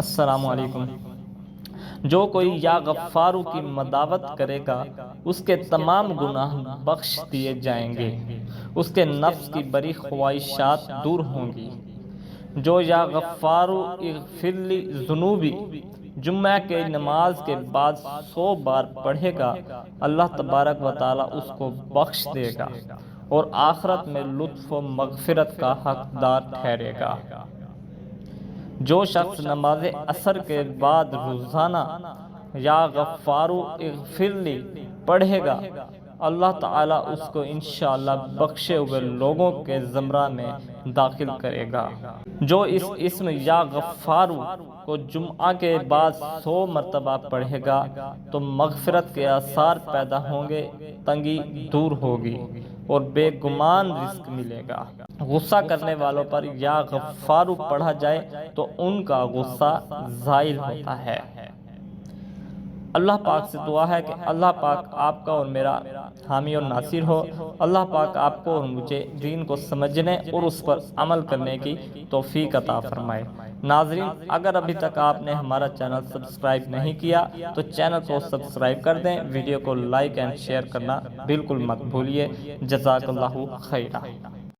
السلام علیکم۔ جو کوئی یا غفارو کی مداوت کرے گا اس کے تمام گناہ بخش دیے جائیں گے، اس کے نفس کی بری خواہشات دور ہوں گی۔ جو یا غفارو اغفر لی ذنوبی جمعہ کے نماز کے بعد 100 بار پڑھے گا، اللہ تبارک و تعالی اس کو بخش دے گا اور آخرت میں لطف و مغفرت کا حقدار ٹھہرے گا۔ جو شخص نماز عصر کے بعد روزانہ یا غفارو اغفر لی پڑھے گا، اللہ تعالیٰ اس کو انشاءاللہ بخشے ہوئے لوگوں کے زمرہ میں داخل کرے گا۔ جو اس اسم یا غفارو کو جمعہ کے بعد 100 مرتبہ پڑھے گا تو مغفرت کے آثار پیدا ہوں گے، تنگی دور ہوگی اور بے گمان رزق ملے گا۔ غصہ کرنے والوں پر یا غفارو پڑھا جائے تو ان کا غصہ زائل ہوتا ہے۔ اللہ پاک سے دعا ہے کہ اللہ پاک آپ کا اور میرا حامی اور ناصر ہو۔ اللہ پاک آپ کو اور مجھے دین کو سمجھنے اور اس پر عمل کرنے کی توفیق عطا فرمائے۔ ناظرین، اگر ابھی تک آپ نے ہمارا چینل سبسکرائب نہیں کیا تو چینل کو سبسکرائب کر دیں، ویڈیو کو لائک اینڈ شیئر کرنا بالکل مت بھولیے۔ جزاک اللہ خیرہ۔